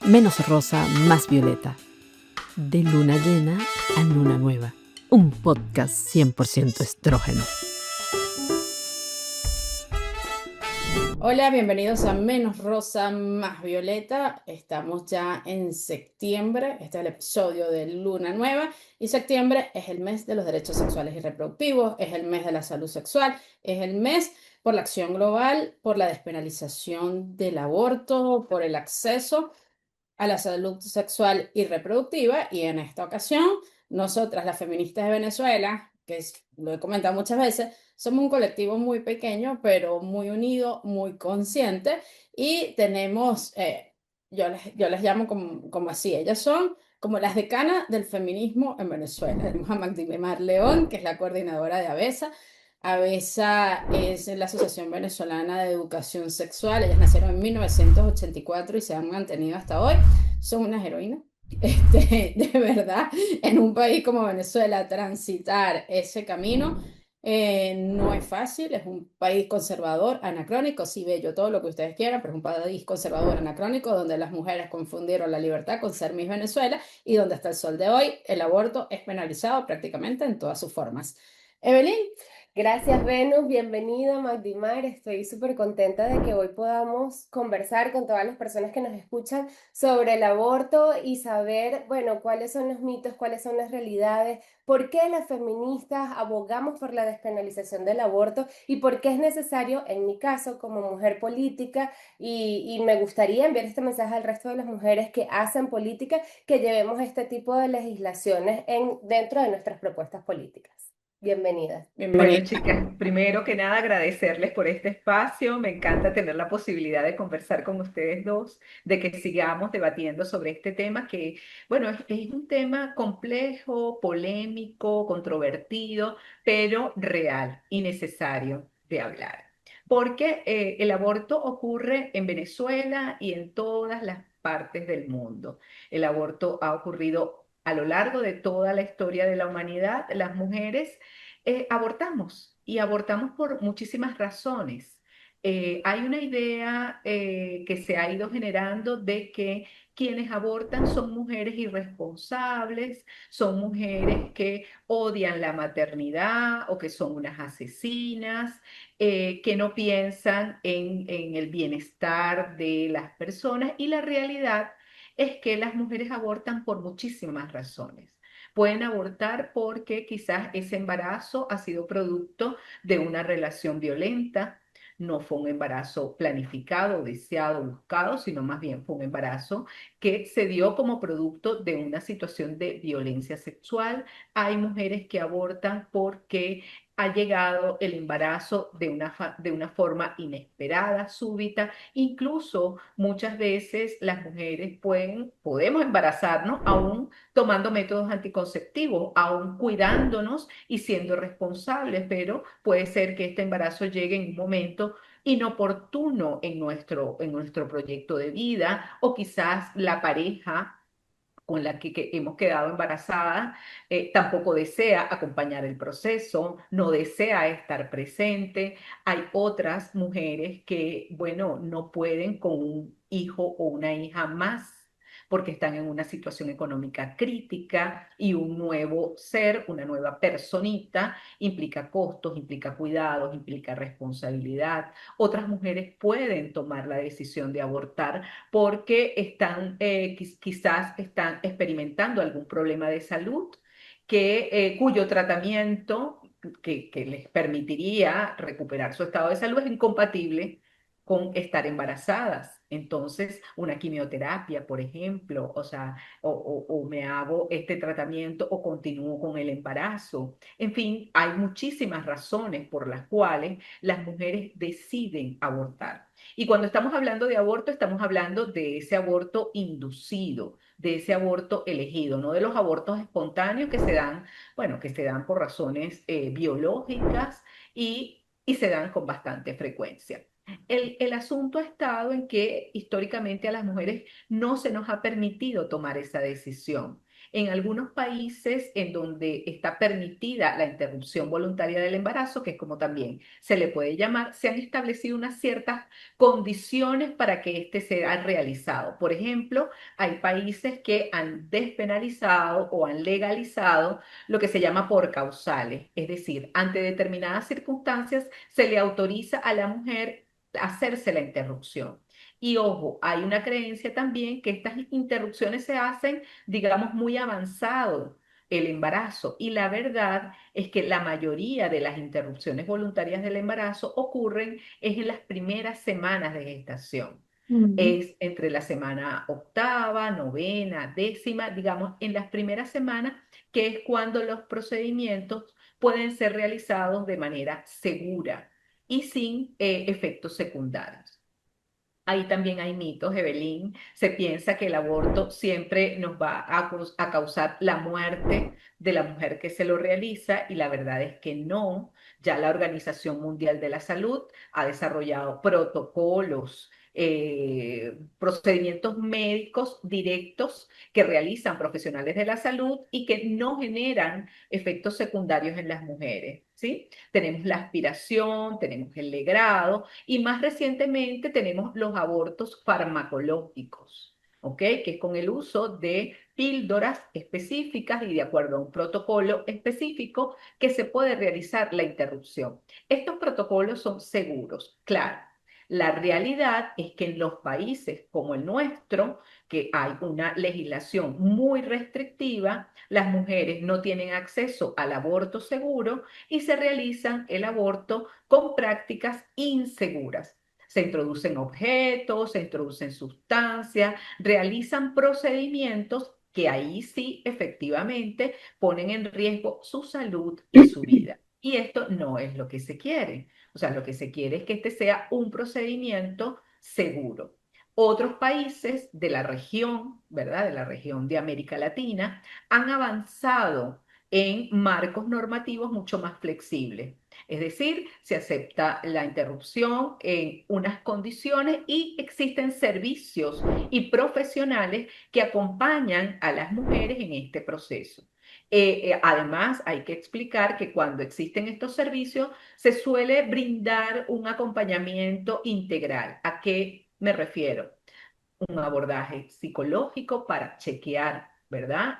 Menos rosa, más violeta. De luna llena a luna nueva. Un podcast 100% estrógeno. Hola, bienvenidos a Menos rosa, más violeta. Estamos ya en septiembre. Este es el episodio de Luna Nueva. Y septiembre es el mes de los derechos sexuales y reproductivos. Es el mes de la salud sexual. Es el mes por la acción global, por la despenalización del aborto, por el acceso a la salud sexual y reproductiva. Y en esta ocasión, nosotras, las feministas de Venezuela, lo he comentado muchas veces, somos un colectivo muy pequeño, pero muy unido, muy consciente, y tenemos, yo les llamo como así, ellas son como las decanas del feminismo en Venezuela. Tenemos a Magdimar León, que es la coordinadora de ABESA. ABESA es la Asociación Venezolana de Educación Sexual. Ellas nacieron en 1984 y se han mantenido hasta hoy. Son unas heroínas. De verdad, en un país como Venezuela, transitar ese camino no es fácil. Es un país conservador, anacrónico, sí, bello, todo lo que ustedes quieran, pero es un país conservador, anacrónico, donde las mujeres confundieron la libertad con ser Miss Venezuela y donde hasta el sol de hoy el aborto es penalizado prácticamente en todas sus formas. Evelyn. Gracias, Venus. Bienvenida, Magdimar. Estoy súper contenta de que hoy podamos conversar con todas las personas que nos escuchan sobre el aborto y saber, bueno, cuáles son los mitos, cuáles son las realidades, por qué las feministas abogamos por la despenalización del aborto y por qué es necesario, en mi caso, como mujer política, y me gustaría enviar este mensaje al resto de las mujeres que hacen política, que llevemos este tipo de legislaciones dentro de nuestras propuestas políticas. Bienvenidas. Bueno, Bienvenida. chicas, primero que nada agradecerles por este espacio. Me encanta tener la posibilidad de conversar con ustedes dos, de que sigamos debatiendo sobre este tema que, bueno, es un tema complejo, polémico, controvertido, pero real y necesario de hablar. Porque el aborto ocurre en Venezuela y en todas las partes del mundo. El aborto ha ocurrido a lo largo de toda la historia de la humanidad. Las mujeres abortamos y abortamos por muchísimas razones. Hay una idea que se ha ido generando de que quienes abortan son mujeres irresponsables, son mujeres que odian la maternidad o que son unas asesinas, que no piensan en el bienestar de las personas, y la realidad es que las mujeres abortan por muchísimas razones. Pueden abortar porque quizás ese embarazo ha sido producto de una relación violenta, no fue un embarazo planificado, deseado, buscado, sino más bien fue un embarazo que se dio como producto de una situación de violencia sexual. Hay mujeres que abortan porque ha llegado el embarazo de una forma inesperada, súbita. Incluso muchas veces las mujeres podemos embarazarnos aún tomando métodos anticonceptivos, aún cuidándonos y siendo responsables, pero puede ser que este embarazo llegue en un momento inoportuno en nuestro proyecto de vida, o quizás la pareja con la que hemos quedado embarazadas tampoco desea acompañar el proceso, no desea estar presente. Hay otras mujeres que, bueno, no pueden con un hijo o una hija más porque están en una situación económica crítica, y un nuevo ser, una nueva personita, implica costos, implica cuidados, implica responsabilidad. Otras mujeres pueden tomar la decisión de abortar porque quizás están experimentando algún problema de salud cuyo tratamiento que les permitiría recuperar su estado de salud es incompatible con estar embarazadas. Entonces, una quimioterapia, por ejemplo, o sea, o me hago este tratamiento o continúo con el embarazo. En fin, hay muchísimas razones por las cuales las mujeres deciden abortar. Y cuando estamos hablando de aborto, estamos hablando de ese aborto inducido, de ese aborto elegido, no de los abortos espontáneos que se dan, bueno, que se dan por razones biológicas y se dan con bastante frecuencia. El asunto ha estado en que históricamente a las mujeres no se nos ha permitido tomar esa decisión. En algunos países en donde está permitida la interrupción voluntaria del embarazo, que es como también se le puede llamar, se han establecido unas ciertas condiciones para que éste sea realizado. Por ejemplo, hay países que han despenalizado o han legalizado lo que se llama por causales, es decir, ante determinadas circunstancias se le autoriza a la mujer hacerse la interrupción. Y ojo, hay una creencia también que estas interrupciones se hacen, digamos, muy avanzado el embarazo. Y la verdad es que la mayoría de las interrupciones voluntarias del embarazo ocurren es en las primeras semanas de gestación. Mm. Es entre la semana octava, novena, décima, digamos, en las primeras semanas, que es cuando los procedimientos pueden ser realizados de manera segura y sin efectos secundarios. Ahí también hay mitos, Evelyn. Se piensa que el aborto siempre nos va a causar la muerte de la mujer que se lo realiza y la verdad es que no. Ya la Organización Mundial de la Salud ha desarrollado protocolos, procedimientos médicos directos que realizan profesionales de la salud y que no generan efectos secundarios en las mujeres, ¿sí? Tenemos la aspiración, tenemos el legrado y más recientemente tenemos los abortos farmacológicos, ¿ok? Que es con el uso de píldoras específicas y de acuerdo a un protocolo específico que se puede realizar la interrupción. Estos protocolos son seguros, claro. La realidad es que en los países como el nuestro, que hay una legislación muy restrictiva, las mujeres no tienen acceso al aborto seguro y se realizan el aborto con prácticas inseguras. Se introducen objetos, se introducen sustancias, realizan procedimientos que ahí sí efectivamente ponen en riesgo su salud y su vida. Y esto no es lo que se quiere. O sea, lo que se quiere es que este sea un procedimiento seguro. Otros países de la región, ¿verdad? De la región de América Latina, han avanzado en marcos normativos mucho más flexibles. Es decir, se acepta la interrupción en unas condiciones y existen servicios y profesionales que acompañan a las mujeres en este proceso. Además, hay que explicar que cuando existen estos servicios se suele brindar un acompañamiento integral. ¿A qué me refiero? Un abordaje psicológico para chequear, ¿verdad?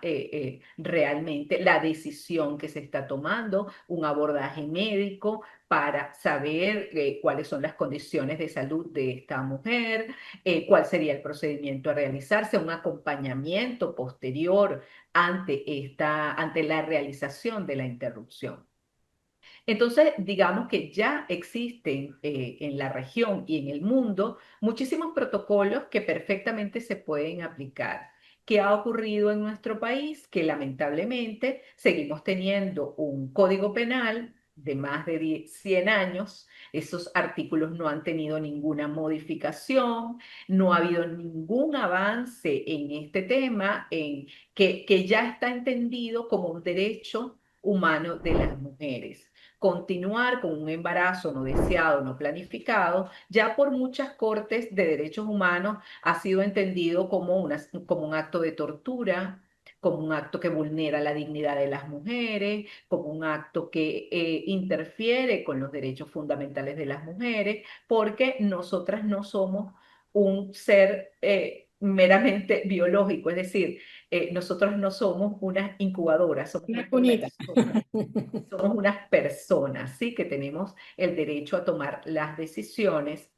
Realmente la decisión que se está tomando, un abordaje médico para saber cuáles son las condiciones de salud de esta mujer, cuál sería el procedimiento a realizarse, un acompañamiento posterior ante la realización de la interrupción. Entonces, digamos que ya existen en la región y en el mundo muchísimos protocolos que perfectamente se pueden aplicar. ¿Qué ha ocurrido en nuestro país? Que lamentablemente seguimos teniendo un código penal de más de 100 años. Esos artículos no han tenido ninguna modificación, no ha habido ningún avance en este tema, que ya está entendido como un derecho humano de las mujeres. Continuar con un embarazo no deseado, no planificado, ya por muchas cortes de derechos humanos ha sido entendido como un acto de tortura, como un acto que vulnera la dignidad de las mujeres, como un acto que interfiere con los derechos fundamentales de las mujeres, porque nosotras no somos un ser meramente biológico, es decir, nosotros no somos unas incubadoras, somos Una unas cunita. personas. Somos unas personas, ¿sí? Que tenemos el derecho a tomar las decisiones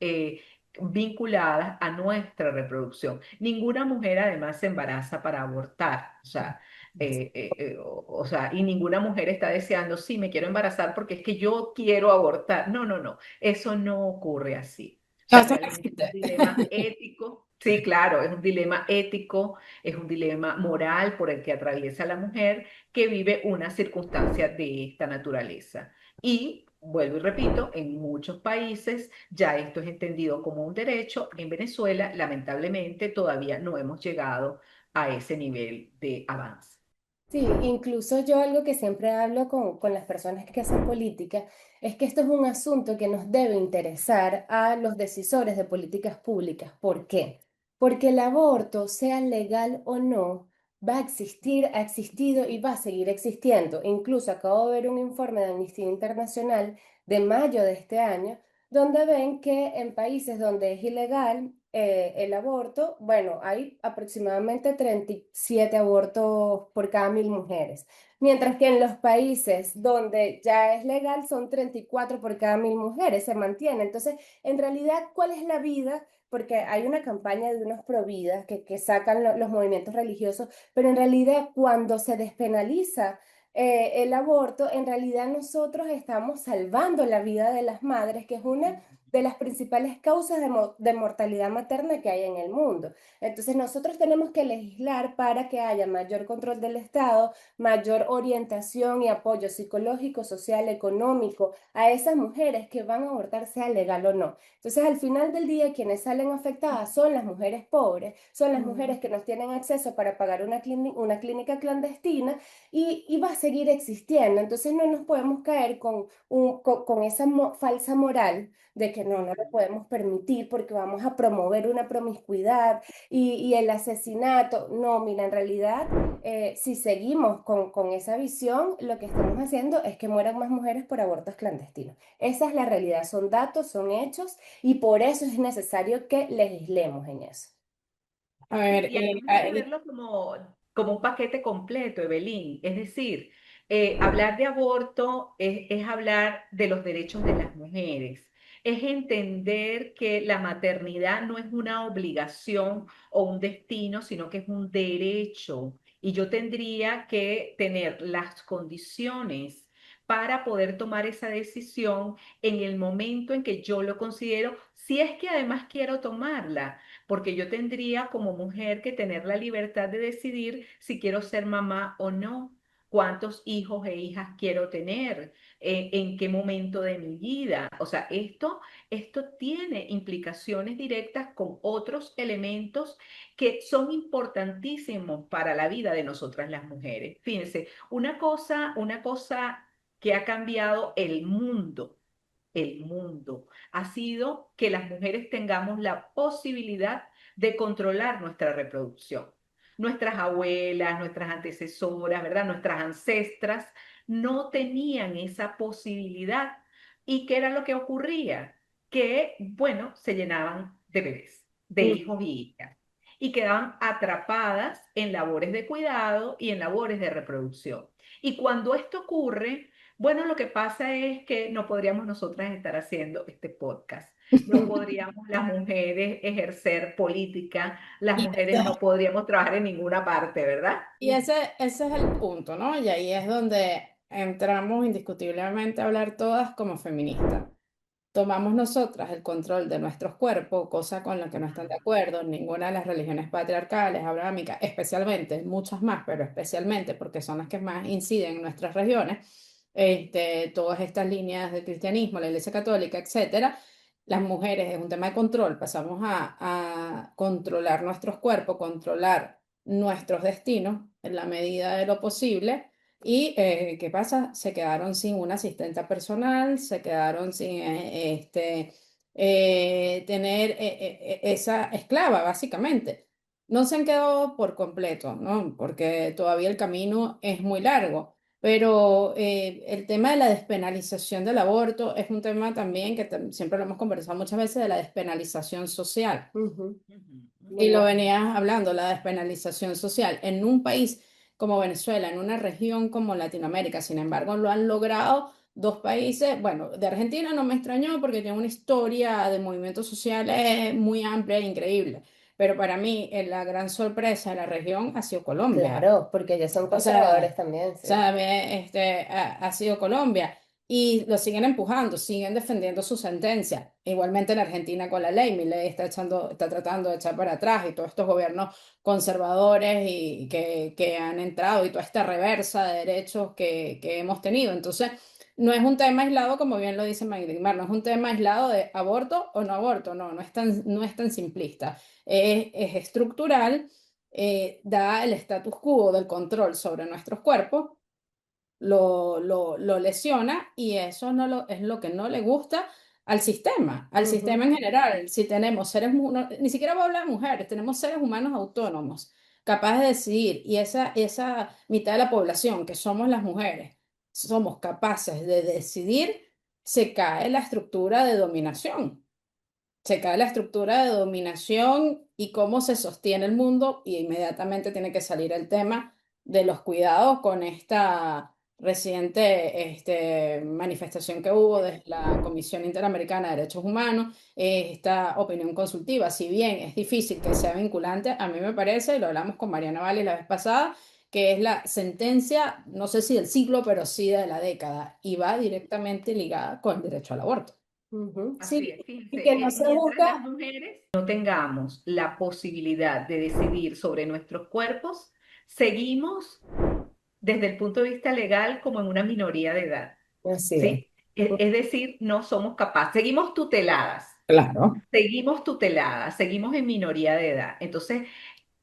vinculadas a nuestra reproducción. Ninguna mujer además se embaraza para abortar, o sea, y ninguna mujer está deseando, sí, me quiero embarazar porque es que yo quiero abortar. No, no, no, eso no ocurre así. O No, sea, eso no realmente es un existe. dilema ético. Sí, claro, es un dilema ético, es un dilema moral por el que atraviesa la mujer que vive una circunstancia de esta naturaleza. Y vuelvo y repito, en muchos países ya esto es entendido como un derecho. En Venezuela, lamentablemente, todavía no hemos llegado a ese nivel de avance. Sí, incluso yo algo que siempre hablo con las personas que hacen política es que esto es un asunto que nos debe interesar a los decisores de políticas públicas. ¿Por qué? Porque el aborto, sea legal o no, va a existir, ha existido y va a seguir existiendo. Incluso acabo de ver un informe de Amnistía Internacional de mayo de este año, donde ven que en países donde es ilegal el aborto, bueno, hay aproximadamente 37 abortos por cada 1.000 mujeres. Mientras que en los países donde ya es legal son 34 por cada 1.000 mujeres, se mantiene. Entonces, en realidad, ¿cuál es la vida? Porque hay una campaña de unos providas que sacan los movimientos religiosos, pero en realidad cuando se despenaliza el aborto, en realidad nosotros estamos salvando la vida de las madres, que es una de las principales causas de mortalidad materna que hay en el mundo. Entonces nosotros tenemos que legislar para que haya mayor control del Estado, mayor orientación y apoyo psicológico, social, económico a esas mujeres que van a abortar, sea legal o no. Entonces, al final del día, quienes salen afectadas son las mujeres pobres, son las mujeres que no tienen acceso para pagar una clínica clandestina y va a seguir existiendo. Entonces, no nos podemos caer con esa falsa moral de que no lo podemos permitir porque vamos a promover una promiscuidad y el asesinato. No, mira, en realidad, si seguimos con esa visión, lo que estamos haciendo es que mueran más mujeres por abortos clandestinos. Esa es la realidad, son datos, son hechos y por eso es necesario que legislemos en eso. A Sí, ver, y además hay que verlo como un paquete completo, Evelyn. Es decir, hablar de aborto es hablar de los derechos de las mujeres. Es entender que la maternidad no es una obligación o un destino, sino que es un derecho. Y yo tendría que tener las condiciones para poder tomar esa decisión en el momento en que yo lo considero, si es que además quiero tomarla, porque yo tendría como mujer que tener la libertad de decidir si quiero ser mamá o no, cuántos hijos e hijas quiero tener, en qué momento de mi vida. O sea, esto tiene implicaciones directas con otros elementos que son importantísimos para la vida de nosotras las mujeres. Fíjense, una cosa que ha cambiado el mundo ha sido que las mujeres tengamos la posibilidad de controlar nuestra reproducción. Nuestras abuelas, nuestras antecesoras, ¿verdad? Nuestras ancestras no tenían esa posibilidad. ¿Y qué era lo que ocurría? Que, bueno, se llenaban de bebés, de hijos y hijas, y quedaban atrapadas en labores de cuidado y en labores de reproducción. Y cuando esto ocurre, bueno, lo que pasa es que no podríamos nosotras estar haciendo este podcast. No podríamos las mujeres ejercer política, las y mujeres no podríamos trabajar en ninguna parte, ¿verdad? Y ese es el punto, ¿no? Y ahí es donde entramos indiscutiblemente a hablar todas como feministas. Tomamos nosotras el control de nuestros cuerpos, cosa con la que no están de acuerdo ninguna de las religiones patriarcales, abrámicas, especialmente, muchas más, pero especialmente porque son las que más inciden en nuestras regiones, todas estas líneas del cristianismo, la Iglesia Católica, etcétera. Las mujeres es un tema de control, pasamos a controlar nuestros cuerpos, controlar nuestros destinos en la medida de lo posible. ¿Y qué pasa? Se quedaron sin una asistente personal, se quedaron sin tener esa esclava, básicamente. No se han quedado por completo, ¿no? Porque todavía el camino es muy largo. Pero el tema de la despenalización del aborto es un tema también que siempre lo hemos conversado muchas veces, de la despenalización social. Ujú. Y Muy lo bueno. venías hablando, la despenalización social. En un país como Venezuela, en una región como Latinoamérica, sin embargo, lo han logrado dos países. Bueno, de Argentina no me extrañó porque tiene una historia de movimientos sociales muy amplia e increíble. Pero para mí, la gran sorpresa de la región ha sido Colombia. Claro, porque ellos son O sea, conservadores también, sí. sabe, ha sido Colombia y lo siguen empujando, siguen defendiendo su sentencia. Igualmente en Argentina con la ley, Milei está tratando de echar para atrás y todos estos gobiernos conservadores y que han entrado y toda esta reversa de derechos que hemos tenido. Entonces, no es un tema aislado, como bien lo dice Magdalena, no es un tema aislado de aborto o no aborto, no es tan simplista. Es estructural, da el status quo del control sobre nuestros cuerpos, lo lesiona y eso es lo que no le gusta al sistema Ujú. en general. Si tenemos ni siquiera voy a hablar de mujeres, tenemos seres humanos autónomos. capaz de decidir y esa mitad de la población que somos las mujeres, somos capaces de decidir, se cae la estructura de dominación. Se cae la estructura de dominación y cómo se sostiene el mundo, y inmediatamente tiene que salir el tema de los cuidados con esta reciente manifestación que hubo desde la Comisión Interamericana de Derechos Humanos, esta opinión consultiva. Si bien es difícil que sea vinculante, a mí me parece, y lo hablamos con Mariana Vales la vez pasada, que es la sentencia, no sé si del siglo, pero sí de la década, y va directamente ligada con el derecho al aborto. Ujú, Así sí, es, y fíjense, que no se mientras las busca, mujeres no tengamos la posibilidad de decidir sobre nuestros cuerpos, seguimos desde el punto de vista legal como en una minoría de edad, así es. ¿sí? Es decir, no somos capaces, Claro. seguimos tuteladas, seguimos en minoría de edad. Entonces,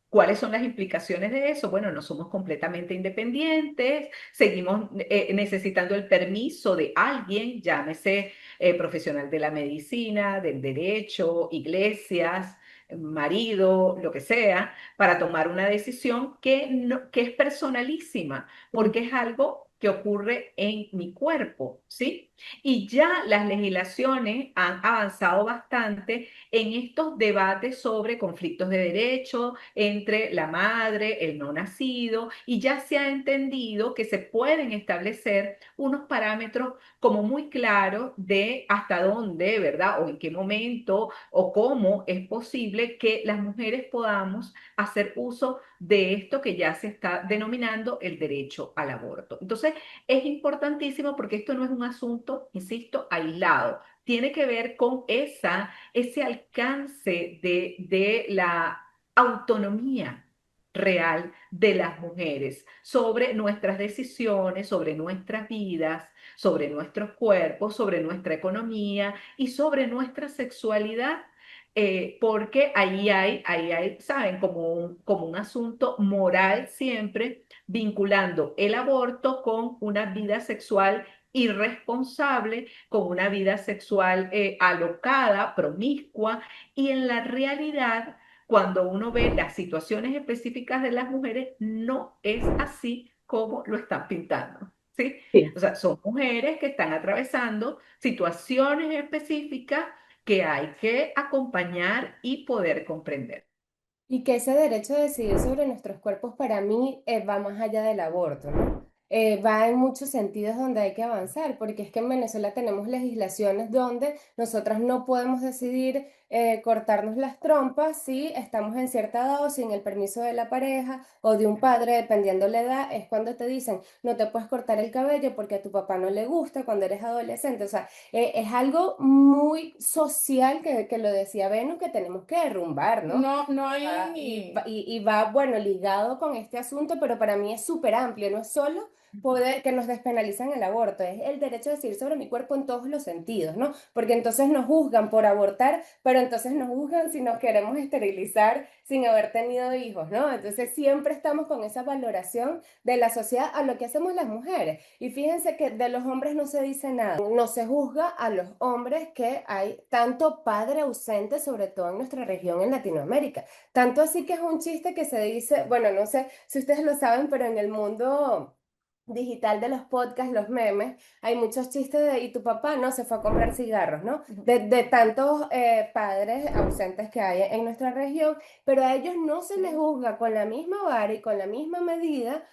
¿cuáles son las implicaciones de eso? Bueno, no somos completamente independientes, seguimos necesitando el permiso de alguien, llámese profesional de la medicina, del derecho, iglesias, marido, lo que sea, para tomar una decisión que es personalísima, porque es algo que ocurre en mi cuerpo, ¿sí? Y ya las legislaciones han avanzado bastante en estos debates sobre conflictos de derecho entre la madre, el no nacido, y ya se ha entendido que se pueden establecer unos parámetros como muy claros de hasta dónde, ¿verdad? O en qué momento o cómo es posible que las mujeres podamos hacer uso de esto que ya se está denominando el derecho al aborto. Entonces, es importantísimo porque esto no es un asunto, insisto, aislado. Tiene que ver con ese alcance de la autonomía real de las mujeres sobre nuestras decisiones, sobre nuestras vidas, sobre nuestros cuerpos, sobre nuestra economía y sobre nuestra sexualidad. Porque ¿saben? Como un asunto moral siempre vinculando el aborto con una vida sexual irresponsable, con una vida sexual alocada, promiscua, y en la realidad, cuando uno ve las situaciones específicas de las mujeres, no es así como lo están pintando, ¿sí? Sí. O sea, son mujeres que están atravesando situaciones específicas que hay que acompañar y poder comprender. Y que ese derecho a decidir sobre nuestros cuerpos para mí va más allá del aborto, ¿no? Va en muchos sentidos donde hay que avanzar, porque es que en Venezuela tenemos legislaciones donde nosotras no podemos decidir cortarnos las trompas si estamos en cierta edad o sin el permiso de la pareja o de un padre, dependiendo la edad, es cuando te dicen no te puedes cortar el cabello porque a tu papá no le gusta cuando eres adolescente. O sea, es algo muy social que lo decía Venus, que tenemos que derrumbar, ¿no? No, no Y, hay. y va, bueno, ligado con este asunto, pero para mí es súper amplio, no es solo poder que nos despenalizan el aborto, es el derecho a decidir sobre mi cuerpo en todos los sentidos, ¿no? Porque entonces nos juzgan por abortar, pero entonces nos juzgan si nos queremos esterilizar sin haber tenido hijos, ¿no? Entonces siempre estamos con esa valoración de la sociedad a lo que hacemos las mujeres. Y fíjense que de los hombres no se dice nada, no se juzga a los hombres que hay tanto padre ausente, sobre todo en nuestra región en Latinoamérica. Tanto así que es un chiste que se dice, bueno, no sé si ustedes lo saben, pero en el mundo digital de los podcasts, los memes, hay muchos chistes de, y tu papá no se fue a comprar cigarros, ¿no? Ujú. De tantos padres ausentes que hay en nuestra región, pero a ellos no se les Sí. juzga con la misma vara y con la misma medida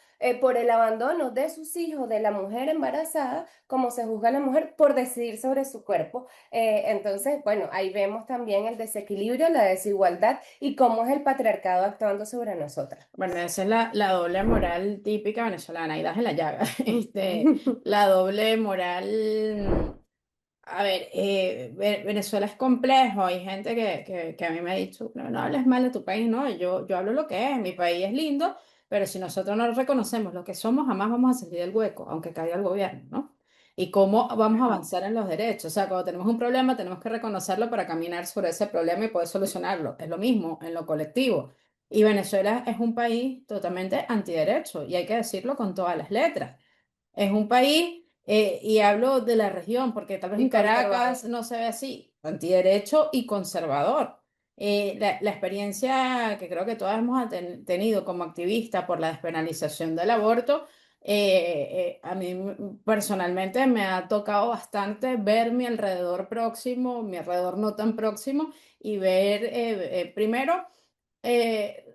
por el abandono de sus hijos, de la mujer embarazada, como se juzga a la mujer por decidir sobre su cuerpo. Entonces, bueno, ahí vemos también el desequilibrio, la desigualdad y cómo es el patriarcado actuando sobre nosotras. Bueno, esa es la doble moral típica venezolana, y das en la llaga. La doble moral. A ver, Venezuela es complejo. Hay gente que a mí me ha dicho, no, no hables mal de tu país, no, yo hablo lo que es, mi país es lindo, pero si nosotros no reconocemos lo que somos, jamás vamos a salir del hueco, aunque caiga el gobierno, ¿no? Y cómo vamos a avanzar en los derechos. O sea, cuando tenemos un problema, tenemos que reconocerlo para caminar sobre ese problema y poder solucionarlo. Es lo mismo en lo colectivo. Y Venezuela es un país totalmente antiderecho, y hay que decirlo con todas las letras. Es un país, y hablo de la región, porque tal vez Y en conservador. Caracas no se ve así, antiderecho y conservador. La experiencia que creo que todas hemos tenido como activista por la despenalización del aborto, a mí personalmente me ha tocado bastante ver mi alrededor próximo, mi alrededor no tan próximo, y ver primero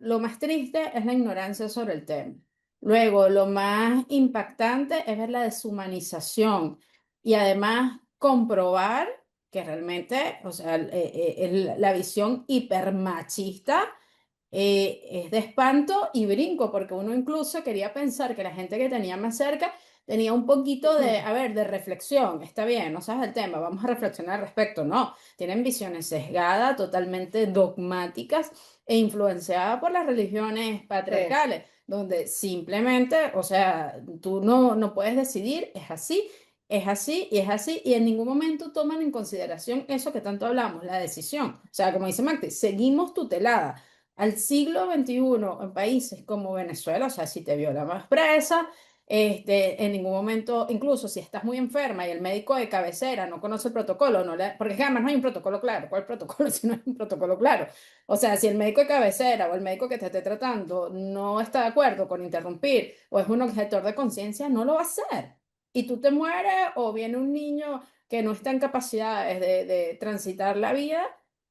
lo más triste es la ignorancia sobre el tema. Luego, lo más impactante es ver la deshumanización y además comprobar que realmente, o sea, la visión hipermachista es de espanto y brinco, porque uno incluso quería pensar que la gente que tenía más cerca tenía un poquito de, a ver, de reflexión. Está bien, no sabes el tema, vamos a reflexionar al respecto. No, tienen visiones sesgadas, totalmente dogmáticas e influenciadas por las religiones Sí. patriarcales, donde simplemente, o sea, tú no puedes decidir, es así. Es así y es así, y en ningún momento toman en consideración eso que tanto hablamos, la decisión. O sea, como dice Magdi, seguimos tuteladas al siglo XXI en países como Venezuela, o sea, si te viola más presa, en ningún momento, incluso si estás muy enferma y el médico de cabecera no conoce el protocolo, porque además no hay un protocolo claro. ¿Cuál protocolo si no hay un protocolo claro? O sea, si el médico de cabecera o el médico que te esté tratando no está de acuerdo con interrumpir o es un objetor de conciencia, no lo va a hacer. Y tú te mueres o viene un niño que no está en capacidades de transitar la vida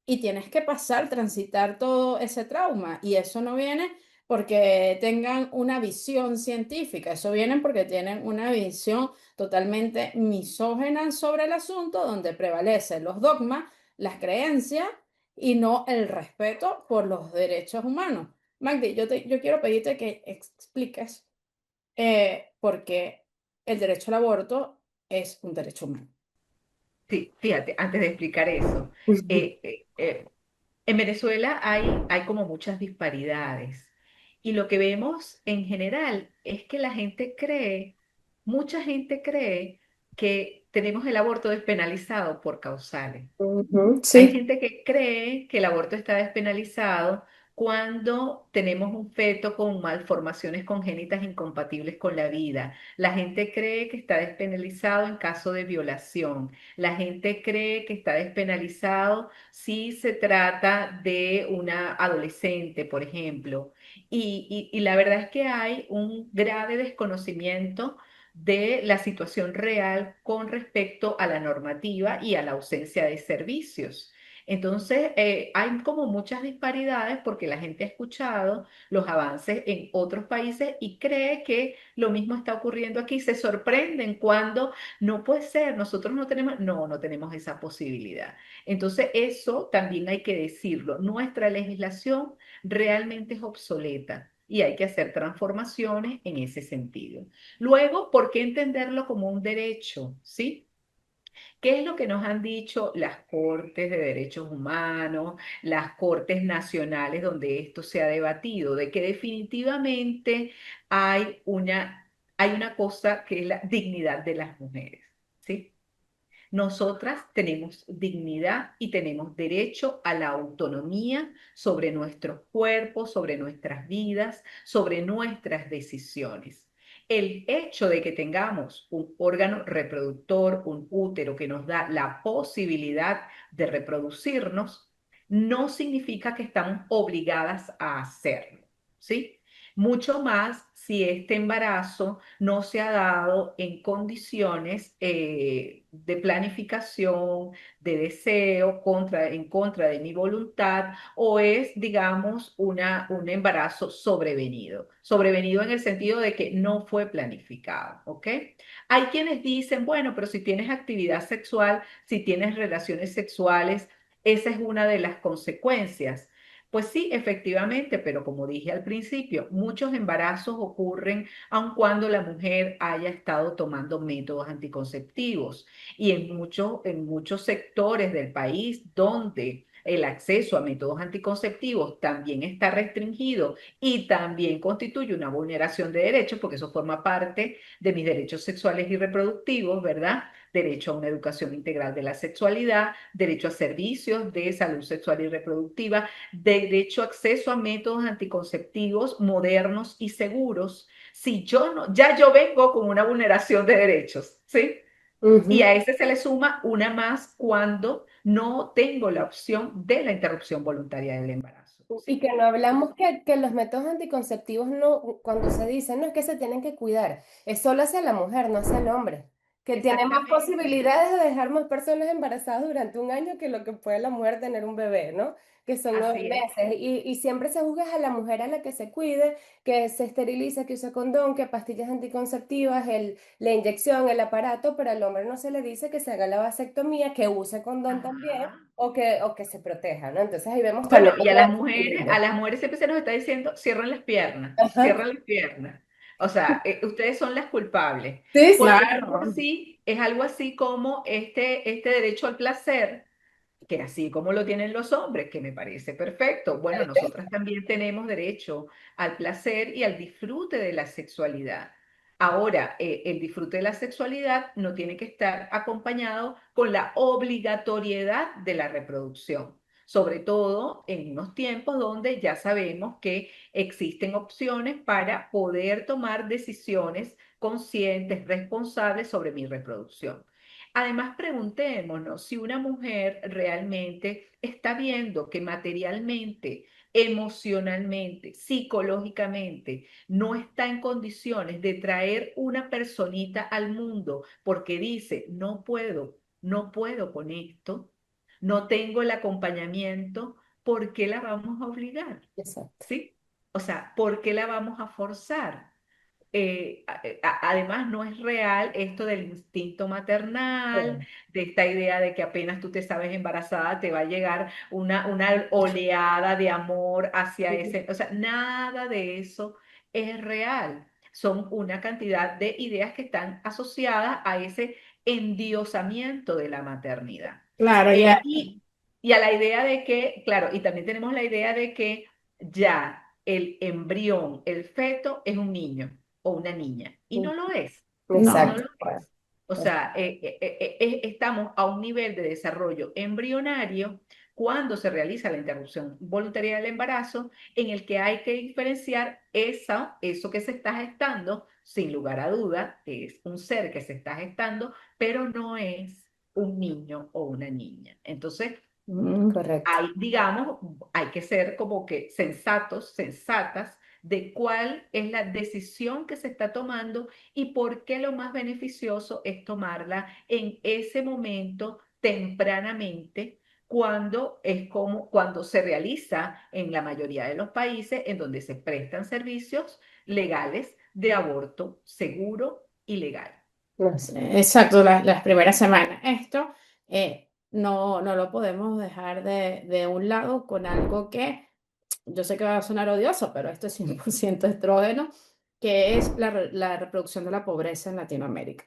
y tienes que pasar, transitar todo ese trauma. Y eso no viene porque tengan una visión científica, eso viene porque tienen una visión totalmente misógena sobre el asunto, donde prevalecen los dogmas, las creencias y no el respeto por los derechos humanos. Magdi, yo quiero pedirte que expliques por qué el derecho al aborto es un derecho humano. Sí, fíjate, antes de explicar eso, eh, eh, eh, en Venezuela hay como muchas disparidades y lo que vemos en general es que la gente cree, mucha gente cree que tenemos el aborto despenalizado por causales. Ujú, Hay sí. gente que cree que el aborto está despenalizado cuando tenemos un feto con malformaciones congénitas incompatibles con la vida. La gente cree que está despenalizado en caso de violación. La gente cree que está despenalizado si se trata de una adolescente, por ejemplo. Y la verdad es que hay un grave desconocimiento de la situación real con respecto a la normativa y a la ausencia de servicios. Entonces, hay como muchas disparidades porque la gente ha escuchado los avances en otros países y cree que lo mismo está ocurriendo aquí. Se sorprenden cuando no puede ser, nosotros no tenemos esa posibilidad. Entonces, eso también hay que decirlo. Nuestra legislación realmente es obsoleta y hay que hacer transformaciones en ese sentido. Luego, ¿por qué entenderlo como un derecho? ¿Sí? ¿Qué es lo que nos han dicho las Cortes de Derechos Humanos, las Cortes Nacionales donde esto se ha debatido? De que definitivamente hay una cosa que es la dignidad de las mujeres, ¿sí? Nosotras tenemos dignidad y tenemos derecho a la autonomía sobre nuestros cuerpos, sobre nuestras vidas, sobre nuestras decisiones. El hecho de que tengamos un órgano reproductor, un útero que nos da la posibilidad de reproducirnos, no significa que estamos obligadas a hacerlo, ¿sí? Mucho más si este embarazo no se ha dado en condiciones de planificación, de deseo, en contra de mi voluntad, o es, digamos, un embarazo sobrevenido. Sobrevenido en el sentido de que no fue planificado, ¿ok? Hay quienes dicen, bueno, pero si tienes actividad sexual, si tienes relaciones sexuales, esa es una de las consecuencias. Pues sí, efectivamente, pero como dije al principio, muchos embarazos ocurren aun cuando la mujer haya estado tomando métodos anticonceptivos. Y en muchos sectores del país donde el acceso a métodos anticonceptivos también está restringido y también constituye una vulneración de derechos, porque eso forma parte de mis derechos sexuales y reproductivos, ¿verdad? Derecho a una educación integral de la sexualidad, derecho a servicios de salud sexual y reproductiva, derecho a acceso a métodos anticonceptivos modernos y seguros. Si yo no, ya yo vengo con una vulneración de derechos, ¿sí? Y Ujú. a ese se le suma una más cuando no tengo la opción de la interrupción voluntaria del embarazo, Y ¿sí? que no hablamos que los métodos anticonceptivos no, cuando se dice, no es que se tienen que cuidar, es solo hacia la mujer, no hacia el hombre, que tiene más Exactamente. posibilidades de dejar más personas embarazadas durante un año que lo que puede la mujer tener un bebé, ¿no? Que son nueve Así es. meses. Y siempre se juzga a la mujer a la que se cuide, que se esterilice, que use condón, que pastillas anticonceptivas, la inyección, el aparato, pero al hombre no se le dice que se haga la vasectomía, que use condón también Ajá. o que se proteja, ¿no? Entonces ahí vemos Bueno, también y otro a desequilibrio. las mujeres siempre se nos está diciendo, cierren las piernas, Ajá. cierren las piernas. O sea, ustedes son las culpables, Sí, sí, porque Claro. es algo así como este derecho al placer que así como lo tienen los hombres, que me parece perfecto, bueno, nosotras también tenemos derecho al placer y al disfrute de la sexualidad. Ahora, el disfrute de la sexualidad no tiene que estar acompañado con la obligatoriedad de la reproducción, sobre todo en unos tiempos donde ya sabemos que existen opciones para poder tomar decisiones conscientes, responsables sobre mi reproducción. Además, preguntémonos si una mujer realmente está viendo que materialmente, emocionalmente, psicológicamente, no está en condiciones de traer una personita al mundo porque dice, no puedo con esto, no tengo el acompañamiento, ¿por qué la vamos a obligar? exacto. ¿Sí? O sea, ¿por qué la vamos a forzar? Además, no es real esto del instinto maternal, de esta idea de que apenas tú te sabes embarazada, te va a llegar una oleada de amor hacia Sí. ese, o sea, nada de eso es real. Son una cantidad de ideas que están asociadas a ese endiosamiento de la maternidad. Claro, Eh, ya. y, y a la idea de que, claro, y también tenemos la idea de que ya el embrión, el feto, es un niño o una niña. Y no lo es, no Exacto. No. lo es. O sea, estamos a un nivel de desarrollo embrionario cuando se realiza la interrupción voluntaria del embarazo, en el que hay que diferenciar eso que se está gestando, sin lugar a duda, es un ser que se está gestando, pero no es un niño o una niña. Entonces, Correcto. hay, digamos, hay que ser como que sensatos, sensatas de cuál es la decisión que se está tomando y por qué lo más beneficioso es tomarla en ese momento tempranamente, cuando se realiza en la mayoría de los países en donde se prestan servicios legales de aborto seguro y legal. No sé. Exacto, las primeras semanas. Esto no lo podemos dejar de un lado con algo que yo sé que va a sonar odioso, pero esto es 100% estrógeno, que es la reproducción de la pobreza en Latinoamérica.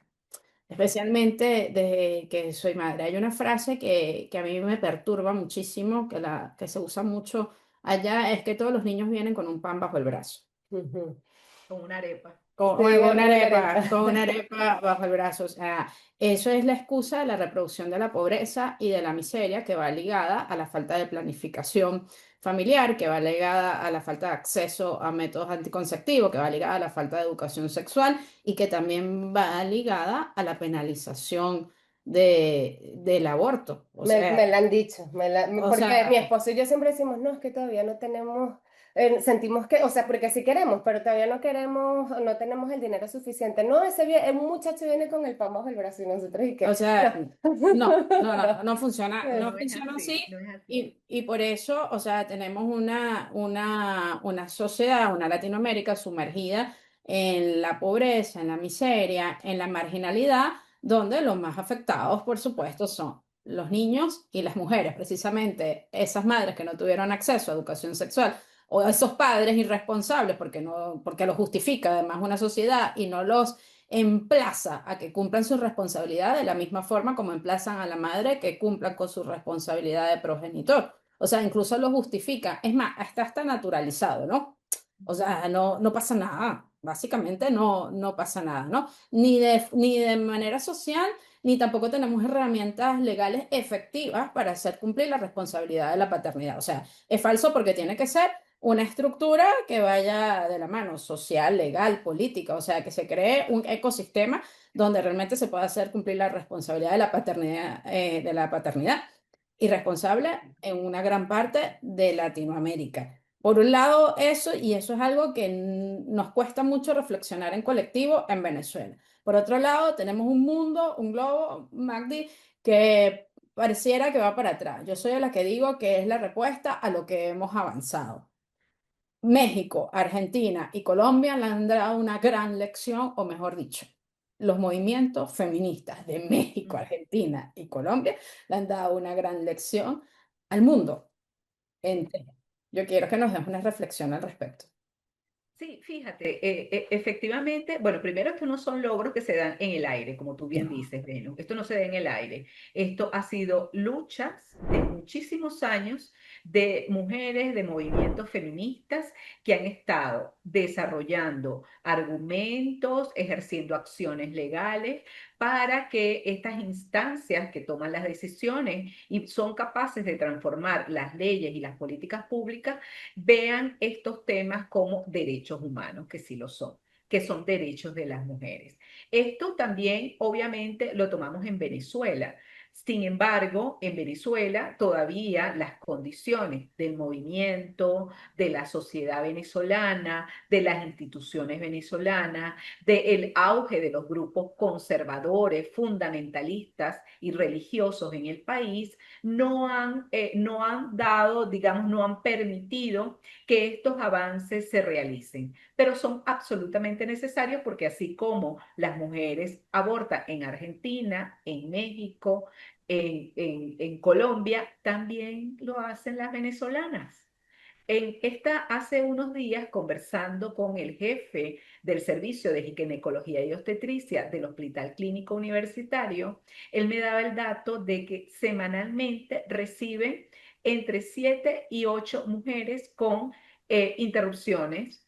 Especialmente desde que soy madre. Hay una frase que a mí me perturba muchísimo, que se usa mucho allá, es que todos los niños vienen con un pan bajo el brazo. Ujú. Con una arepa. Sí, una arepa. Con una arepa bajo el brazo. O sea, eso es la excusa de la reproducción de la pobreza y de la miseria que va ligada a la falta de planificación familiar, que va ligada a la falta de acceso a métodos anticonceptivos, que va ligada a la falta de educación sexual y que también va ligada a la penalización del aborto. Me la han dicho, O porque mi sea, esposo y yo siempre decimos, no, es que todavía no tenemos, sentimos que, o sea, porque sí queremos, pero todavía no queremos, no tenemos el dinero suficiente. No, el muchacho viene con el pan bajo el brazo y nosotros y O que, sea, no, no, no, no funciona, no es- No es funciona así, así no es así. y por eso, o sea, tenemos una sociedad, una Latinoamérica sumergida en la pobreza, en la miseria, en la marginalidad, donde los más afectados, por supuesto, son los niños y las mujeres, precisamente esas madres que no tuvieron acceso a educación sexual o esos padres irresponsables, porque lo justifica además una sociedad y no los emplaza a que cumplan su responsabilidad de la misma forma como emplazan a la madre que cumplan con su responsabilidad de progenitor. O sea, incluso lo justifica. Es más, está naturalizado, ¿no? O sea, no pasa nada. Básicamente no pasa nada, ¿no? Ni de manera social, ni tampoco tenemos herramientas legales efectivas para hacer cumplir la responsabilidad de la paternidad. O sea, es falso porque tiene que ser, una estructura que vaya de la mano, social, legal, política, o sea, que se cree un ecosistema donde realmente se pueda hacer cumplir la responsabilidad de la paternidad irresponsable en una gran parte de Latinoamérica. Por un lado, eso, y eso es algo que nos cuesta mucho reflexionar en colectivo en Venezuela. Por otro lado, tenemos un mundo, un globo, Magdi, que pareciera que va para atrás. Yo soy de la que digo que es la respuesta a lo que hemos avanzado. México, Argentina y Colombia le han dado una gran lección, o mejor dicho, los movimientos feministas de México, Argentina y Colombia le han dado una gran lección al mundo entero. Yo quiero que nos des una reflexión al respecto. Sí, fíjate, efectivamente, bueno, primero estos no son logros que se dan en el aire, como tú bien No. dices, Venus. Esto no se da en el aire. Esto ha sido luchas de muchísimos años de mujeres, de movimientos feministas que han estado desarrollando argumentos, ejerciendo acciones legales para que estas instancias que toman las decisiones y son capaces de transformar las leyes y las políticas públicas vean estos temas como derechos humanos, que sí lo son, que son derechos de las mujeres. Esto también, obviamente, lo tomamos en Venezuela. Sin embargo, en Venezuela todavía las condiciones del movimiento, de la sociedad venezolana, de las instituciones venezolanas, del auge de los grupos conservadores, fundamentalistas y religiosos en el país, no han dado, digamos, no han permitido que estos avances se realicen, pero son absolutamente necesarios porque así como las mujeres abortan en Argentina, en México, en Colombia, también lo hacen las venezolanas. Hace unos días, conversando con el jefe del servicio de ginecología y obstetricia del Hospital Clínico Universitario, él me daba el dato de que semanalmente reciben entre 7 y 8 mujeres con interrupciones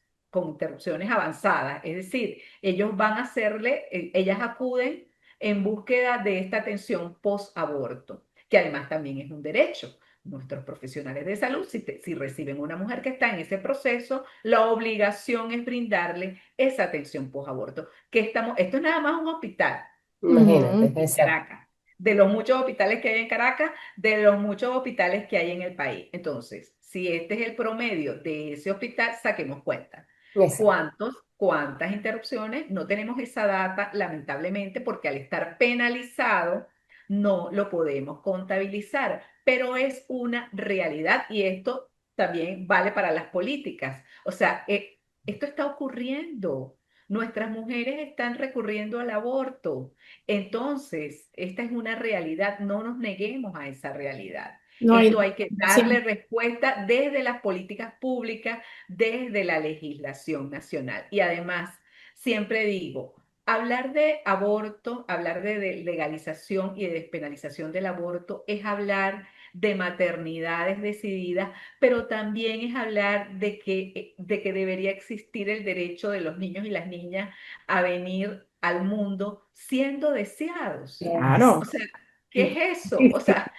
avanzadas. Es decir, ellos van a hacerle, ellas acuden en búsqueda de esta atención post-aborto, que además también es un derecho. Nuestros profesionales de salud, si reciben una mujer que está en ese proceso, la obligación es brindarle esa atención post-aborto. Esto es nada más un hospital Imagínate, Ujú. en exacto. Caracas, de los muchos hospitales que hay en Caracas, de los muchos hospitales que hay en el país. Entonces, si este es el promedio de ese hospital, saquemos cuenta. Exacto. ¿Cuántas interrupciones? No tenemos esa data, lamentablemente, porque al estar penalizado, no lo podemos contabilizar, pero es una realidad y esto también vale para las políticas. O sea, esto está ocurriendo. Nuestras mujeres están recurriendo al aborto. Entonces, esta es una realidad, no nos neguemos a esa realidad. No, Esto hay que darle sí, respuesta desde las políticas públicas, desde la legislación nacional. Y además, siempre digo, hablar de aborto, hablar de legalización y de despenalización del aborto es hablar de maternidades decididas, pero también es hablar de que debería existir el derecho de los niños y las niñas a venir al mundo siendo deseados. O claro. sea, ¿qué es eso? O sea,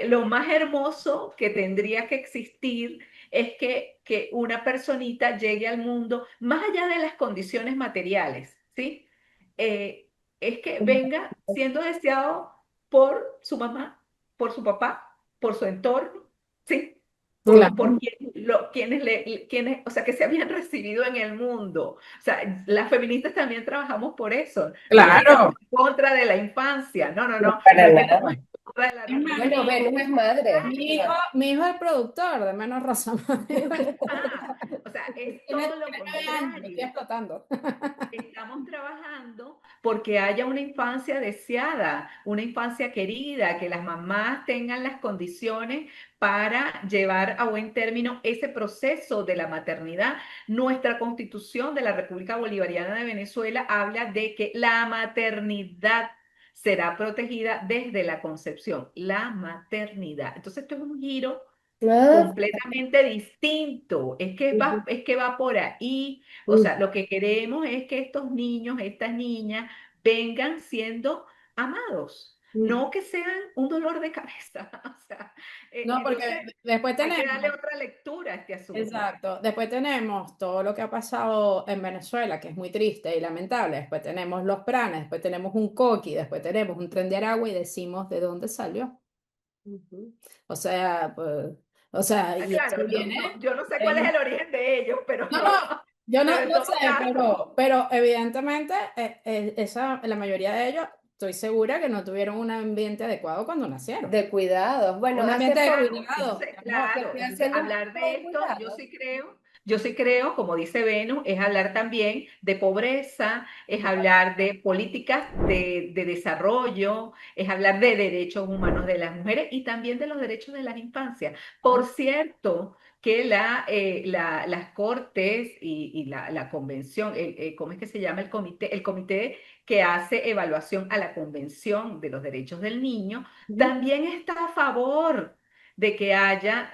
lo más hermoso que tendría que existir es que una personita llegue al mundo más allá de las condiciones materiales, ¿sí? Eh, es que venga siendo deseado por su mamá, por su papá, por su entorno, ¿sí? Por Claro, quienes, o sea, que se habían recibido en el mundo. O sea, las feministas también trabajamos por eso. No es que estamos claro. en contra de la infancia, no, no, No, no, para no es que estamos nada. en contra de la Es más, Bueno, religión. Venus es madre. mi hijo es productor de Menos Rosa María. Ah, o sea, es Tiene, todo lo tiene 9 años, lo estoy contrario. explotando. Estamos trabajando porque haya una infancia deseada, una infancia querida, que las mamás tengan las condiciones para llevar a buen término ese proceso de la maternidad. Nuestra Constitución de la República Bolivariana de Venezuela habla de que la maternidad será protegida desde la concepción, la maternidad. Entonces, esto es un giro Ah, completamente distinto. Es que va por ahí. O sea, lo que queremos es que estos niños, estas niñas, vengan siendo amados, no que sean un dolor de cabeza. O sea, No, porque entonces después hay que tenemos, darle otra lectura a este asunto. exacto, después tenemos todo lo que ha pasado en Venezuela, que es muy triste y lamentable. Después tenemos los pranes, después tenemos un coqui, después tenemos un tren de Aragua y decimos de dónde salió. Ujú. O sea, pues, o sea, y eso Claro, viene. yo no sé cuál es el origen de ellos, pero, No, no, yo pero en no sé, todo caso, pero evidentemente la mayoría de ellos, estoy segura que no tuvieron un ambiente adecuado cuando nacieron. De cuidados. Bueno, Un hace ambiente de poco, claro, cuidado, entonces, amor. te claro, estoy entonces haciendo un hablar poco de de esto, cuidado. yo sí creo, como dice Venus, es hablar también de pobreza, es hablar de políticas de desarrollo, es hablar de derechos humanos de las mujeres y también de los derechos de las infancias. Por cierto, que las cortes y la convención, ¿cómo es que se llama el comité? El comité que hace evaluación a la Convención de los Derechos del Niño Ujú. también está a favor de que haya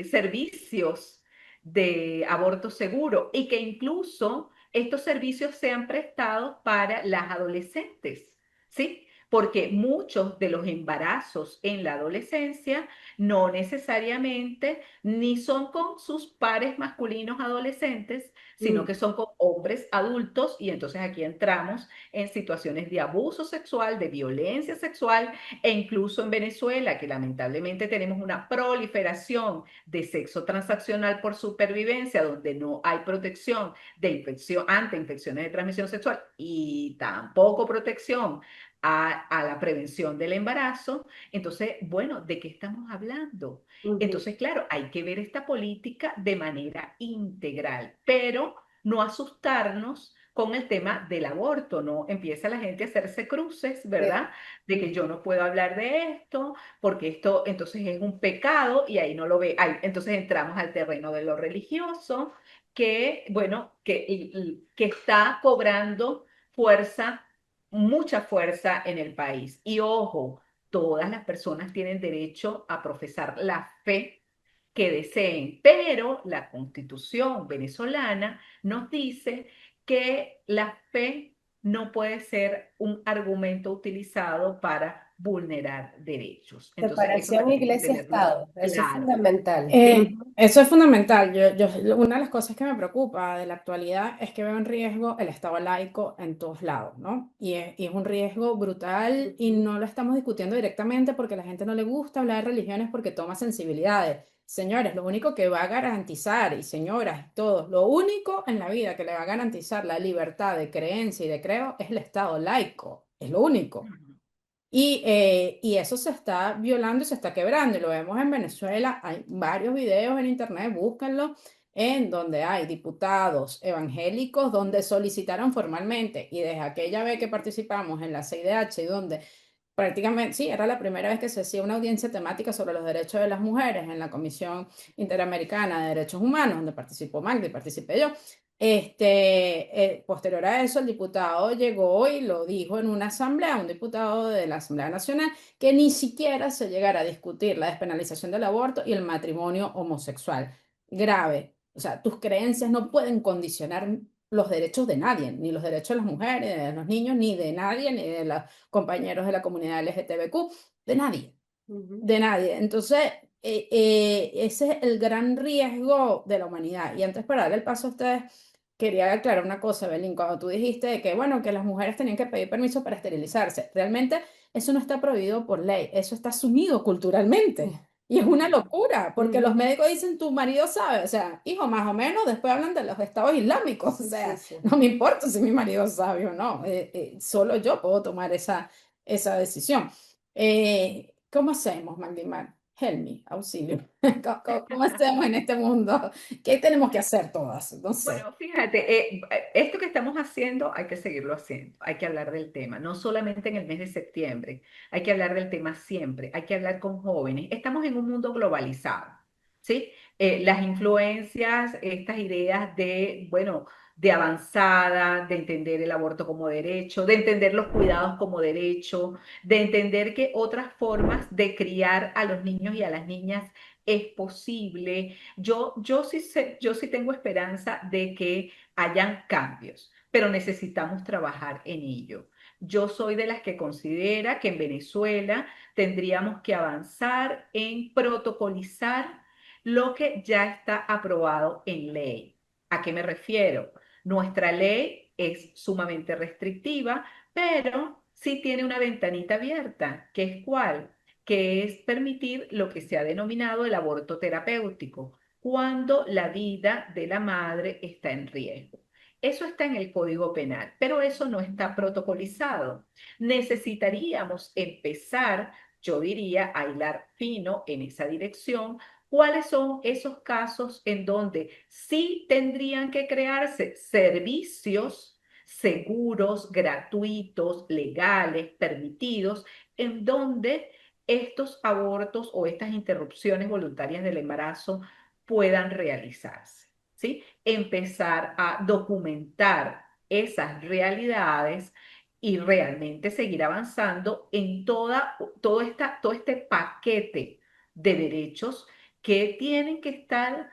servicios de aborto seguro y que incluso estos servicios sean prestados para las adolescentes, ¿sí? Porque muchos de los embarazos en la adolescencia no necesariamente ni son con sus pares masculinos adolescentes, sino Mm. que son con hombres adultos y entonces aquí entramos en situaciones de abuso sexual, de violencia sexual e incluso en Venezuela, que lamentablemente tenemos una proliferación de sexo transaccional por supervivencia, donde no hay protección de infección ante infecciones de transmisión sexual y tampoco protección a la prevención del embarazo. Entonces, bueno, ¿de qué estamos hablando? Ujú. Entonces, claro, hay que ver esta política de manera integral, pero no asustarnos con el tema del aborto, ¿no? Empieza la gente a hacerse cruces, Sí. ¿verdad? De que yo no puedo hablar de esto, porque esto entonces es un pecado y ahí no lo ve. Ahí, entonces entramos al terreno de lo religioso, que, bueno, que está cobrando fuerza, mucha fuerza en el país. Y ojo, todas las personas tienen derecho a profesar la fe que deseen, pero la Constitución venezolana nos dice que la fe no puede ser un argumento utilizado para vulnerar derechos. Entonces, eso Separación también hay que tenerlo iglesia-estado, eso es claro. fundamental. Eso es fundamental. Una de las cosas que me preocupa de la actualidad es que veo en riesgo el Estado laico en todos lados, ¿no? Y es un riesgo brutal y Ujú. no lo estamos discutiendo directamente porque a la gente no le gusta hablar de religiones porque toma sensibilidades. Señores, lo único que va a garantizar, y señoras, todos, lo único en la vida que le va a garantizar la libertad de creencia y de creo es el Estado laico. Es lo único. Y eso se está violando y se está quebrando. Y lo vemos en Venezuela. Hay varios videos en internet, búsquenlo, en donde hay diputados evangélicos donde solicitaron formalmente. Y desde aquella vez que participamos en la CIDH y donde prácticamente, sí, era la primera vez que se hacía una audiencia temática sobre los derechos de las mujeres en la Comisión Interamericana de Derechos Humanos, donde participó Magdi y participé yo. Posterior a eso, el diputado llegó y lo dijo en una asamblea, un diputado de la Asamblea Nacional, que ni siquiera se llegara a discutir la despenalización del aborto y el matrimonio homosexual. Grave. O sea, tus creencias no pueden condicionar los derechos de nadie, ni los derechos de las mujeres, ni de los niños, ni de nadie, ni de los compañeros de la comunidad LGTBQ, de nadie, Ujú. de nadie. Entonces, ese es el gran riesgo de la humanidad. Y antes para darle el paso a ustedes, quería aclarar una cosa, Belín, cuando tú dijiste de que, bueno, que las mujeres tenían que pedir permiso para esterilizarse, realmente eso no está prohibido por ley, eso está asumido culturalmente. Y es una locura, porque los Ujú. médicos dicen, tu marido sabe, o sea, hijo, más o menos, después hablan de los estados islámicos, o Sí, sea, sí. no me importa si mi marido sabe o no, solo yo puedo tomar esa decisión. ¿Cómo hacemos, Magdimar? Help me, auxilio. ¿Cómo hacemos en este mundo? ¿Qué tenemos que hacer todas? No sé. Bueno, fíjate, esto que estamos haciendo hay que seguirlo haciendo, hay que hablar del tema, no solamente en el mes de septiembre, hay que hablar del tema siempre, hay que hablar con jóvenes. Estamos en un mundo globalizado, ¿sí? Las influencias, estas ideas de, bueno, de avanzada, de entender el aborto como derecho, de entender los cuidados como derecho, de entender que otras formas de criar a los niños y a las niñas es posible. Yo sí tengo esperanza de que hayan cambios, pero necesitamos trabajar en ello. Yo soy de las que considera que en Venezuela tendríamos que avanzar en protocolizar lo que ya está aprobado en ley. ¿A qué me refiero? Nuestra ley es sumamente restrictiva, pero sí tiene una ventanita abierta, que es ¿cuál? Que es permitir lo que se ha denominado el aborto terapéutico, cuando la vida de la madre está en riesgo. Eso está en el Código Penal, pero eso no está protocolizado. Necesitaríamos empezar, yo diría, a hilar fino en esa dirección. ¿Cuáles son esos casos en donde sí tendrían que crearse servicios seguros, gratuitos, legales, permitidos, en donde estos abortos o estas interrupciones voluntarias del embarazo puedan realizarse? ¿Sí? Empezar a documentar esas realidades y realmente seguir avanzando en todo este paquete de derechos que tienen que estar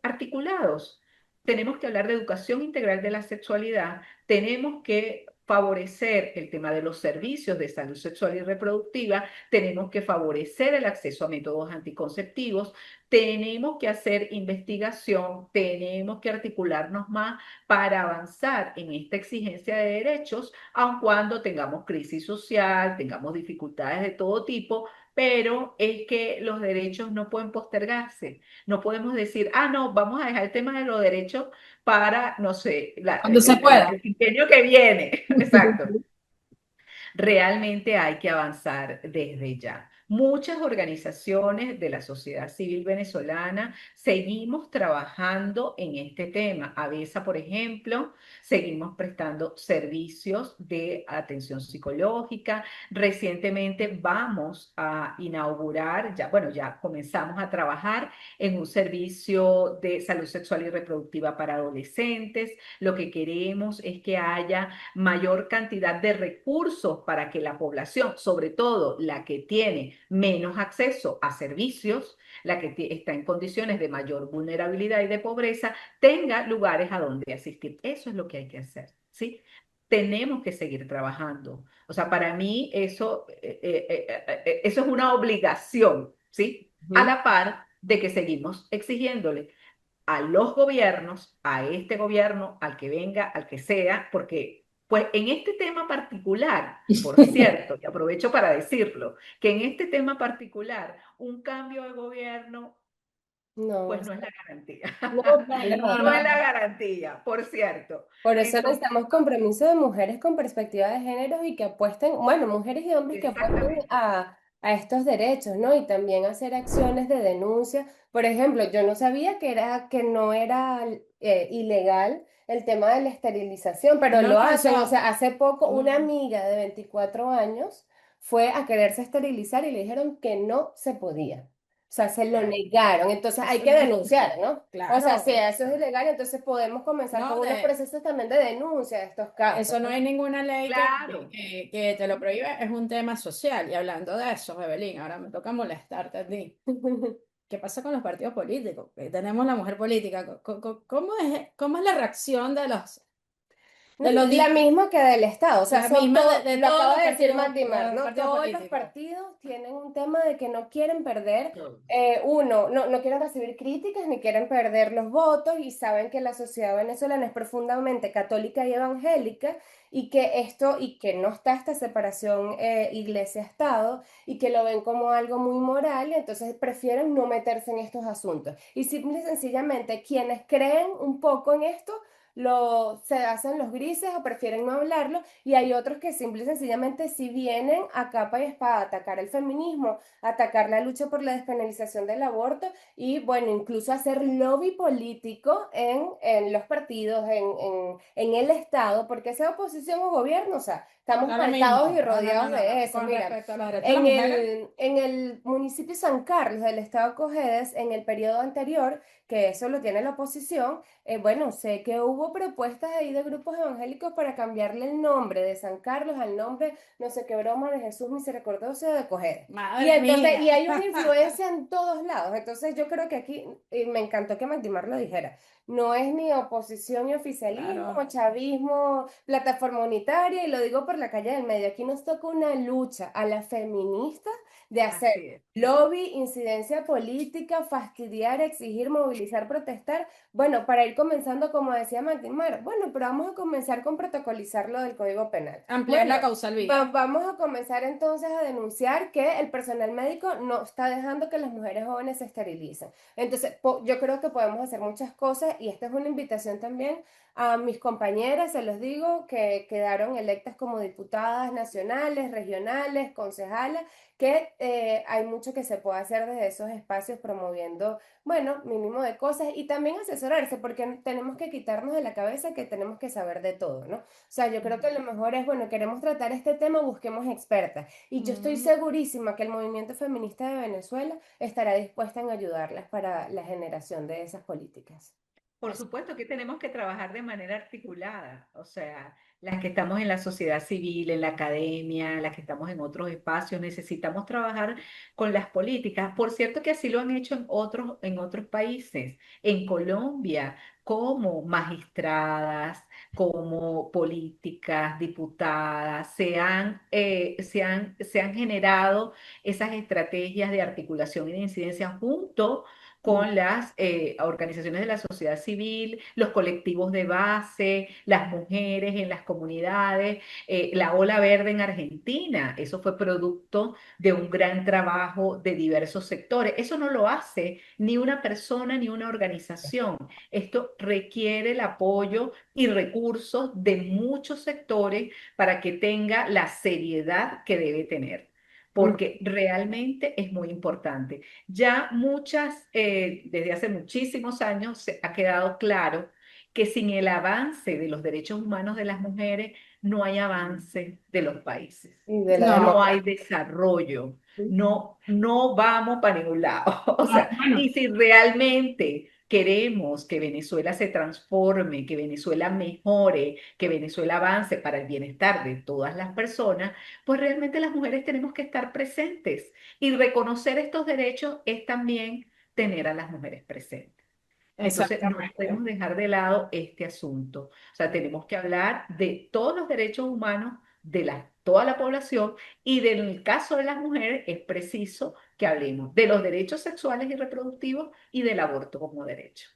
articulados. Tenemos que hablar de educación integral de la sexualidad, tenemos que favorecer el tema de los servicios de salud sexual y reproductiva, tenemos que favorecer el acceso a métodos anticonceptivos, tenemos que hacer investigación, tenemos que articularnos más para avanzar en esta exigencia de derechos, aun cuando tengamos crisis social, tengamos dificultades de todo tipo, pero es que los derechos no pueden postergarse. No podemos decir, ah, no, vamos a dejar el tema de los derechos para, no sé, Cuando se pueda. el quinquenio que viene. Exacto. Realmente hay que avanzar desde ya. Muchas organizaciones de la sociedad civil venezolana seguimos trabajando en este tema. ABESA, por ejemplo, seguimos prestando servicios de atención psicológica. Recientemente vamos a inaugurar, ya, bueno, ya comenzamos a trabajar en un servicio de salud sexual y reproductiva para adolescentes. Lo que queremos es que haya mayor cantidad de recursos para que la población, sobre todo la que tiene menos acceso a servicios, la que está en condiciones de mayor vulnerabilidad y de pobreza, tenga lugares a donde asistir. Eso es lo que hay que hacer, ¿sí? Tenemos que seguir trabajando. O sea, para mí eso es una obligación, ¿sí? A Ujú. la par de que seguimos exigiéndole a los gobiernos, a este gobierno, al que venga, al que sea, porque pues en este tema particular, por cierto, y aprovecho para decirlo, que en este tema particular un cambio de gobierno No, pues no es la garantía. no, para No, No es no, la nada. garantía, por cierto. Por eso Entonces, necesitamos compromiso de mujeres con perspectiva de género y que apuesten, bueno, mujeres y hombres que apuesten exactamente. a estos derechos, ¿no? Y también hacer acciones de denuncia. Por ejemplo, yo no sabía que no era ilegal el tema de la esterilización, pero no, lo no, hacen. O eso. sea, hace poco una No. amiga de 24 años fue a quererse esterilizar y le dijeron que no se podía. O sea, se lo Ay, negaron. Entonces hay Eso que no es, denunciar, ¿no? O sea, si claro, eso es ilegal, entonces podemos comenzar con no, unos procesos también de denuncia de estos casos, eso no ¿no? hay ninguna ley claro. que te lo prohíbe, es un tema social. Y hablando de eso, Evelyn, ahora me toca molestarte a ti. ¿Qué pasa con los partidos políticos? Que tenemos la mujer política. ¿Cómo es la reacción No, de los la misma que del Estado, o sea, la son misma todos, de lo todos acaba de decir Magdimar, los ¿no? partidos Todos los políticos? partidos tienen un tema de que no quieren perder, Todos. no quieren recibir críticas ni quieren perder los votos y saben que la sociedad venezolana es profundamente católica y evangélica y que no está esta separación iglesia-estado y que lo ven como algo muy moral y entonces prefieren no meterse en estos asuntos. Y simple y sencillamente quienes creen un poco en esto se hacen los grises o prefieren no hablarlo, y hay otros que simple y sencillamente si vienen a capa y espada a atacar el feminismo, a atacar la lucha por la despenalización del aborto y bueno, incluso hacer lobby político en los partidos, en el Estado, porque sea oposición o gobierno, o sea, estamos Da lo marcados y mismo. No, no, no, rodeados no, no. de eso. Con Mira, respecto a los derechos de las mujeres. en el municipio de San Carlos del estado Cojedes, en el periodo anterior, que eso lo tiene la oposición, bueno, sé que hubo hubo propuestas ahí de grupos evangélicos para cambiarle el nombre de San Carlos al nombre, no sé qué broma, de Jesús Misericordioso de Coger. Y Madre entonces, y mía. hay una influencia en todos lados. Entonces yo creo que aquí, y me encantó que Magdimar lo dijera, no es ni oposición ni oficialismo, Claro, chavismo, plataforma unitaria, y lo digo por la calle del medio. Aquí nos toca una lucha a las feministas de hacer Así es. lobby, incidencia política, fastidiar, exigir, movilizar, protestar. Bueno, para ir comenzando, como decía Magdimar, bueno, pero vamos a comenzar con protocolizar lo del Código Penal. ampliar Bueno, la causal vía. vamos a comenzar entonces a denunciar que el personal médico no está dejando que las mujeres jóvenes se esterilicen. Entonces, yo creo que podemos hacer muchas cosas y esta es una invitación también a mis compañeras, se los digo, que quedaron electas como diputadas nacionales, regionales, concejalas, que hay mucho que se puede hacer desde esos espacios promoviendo, bueno, mínimo de cosas y también asesorarse, porque tenemos que quitarnos de la cabeza que tenemos que saber de todo, ¿no? O sea, yo creo que lo mejor es, bueno, queremos tratar este tema, busquemos expertas. Y yo estoy Mm, segurísima que el movimiento feminista de Venezuela estará dispuesta en ayudarlas para la generación de esas políticas. Por supuesto que tenemos que trabajar de manera articulada, o sea, las que estamos en la sociedad civil, en la academia, las que estamos en otros espacios, necesitamos trabajar con las políticas. Por cierto que así lo han hecho en otros países, en Colombia, como magistradas, como políticas, diputadas, se han generado esas estrategias de articulación y de incidencia junto mm. con las organizaciones de la sociedad civil, los colectivos de base, las mujeres en las comunidades, la Ola Verde en Argentina. Eso fue producto de un gran trabajo de diversos sectores. Eso no lo hace ni una persona ni una organización. Esto requiere el apoyo y recursos de muchos sectores para que tenga la seriedad que debe tener, Mm. porque realmente es muy importante. Ya desde hace muchísimos años se ha quedado claro que sin el avance de los derechos humanos de las mujeres no hay avance de los países, Y de la No, no hay democracia. desarrollo, no vamos para ningún lado. O no, sea, bueno, y si realmente queremos que Venezuela se transforme, que Venezuela mejore, que Venezuela avance para el bienestar de todas las personas, pues realmente las mujeres tenemos que estar presentes. Y reconocer estos derechos es también tener a las mujeres presentes. Entonces, no exactamente. podemos dejar de lado este asunto. O sea, tenemos que hablar de todos los derechos humanos de toda la población y del caso de las mujeres es preciso que hablemos de los derechos sexuales y reproductivos y del aborto como derecho.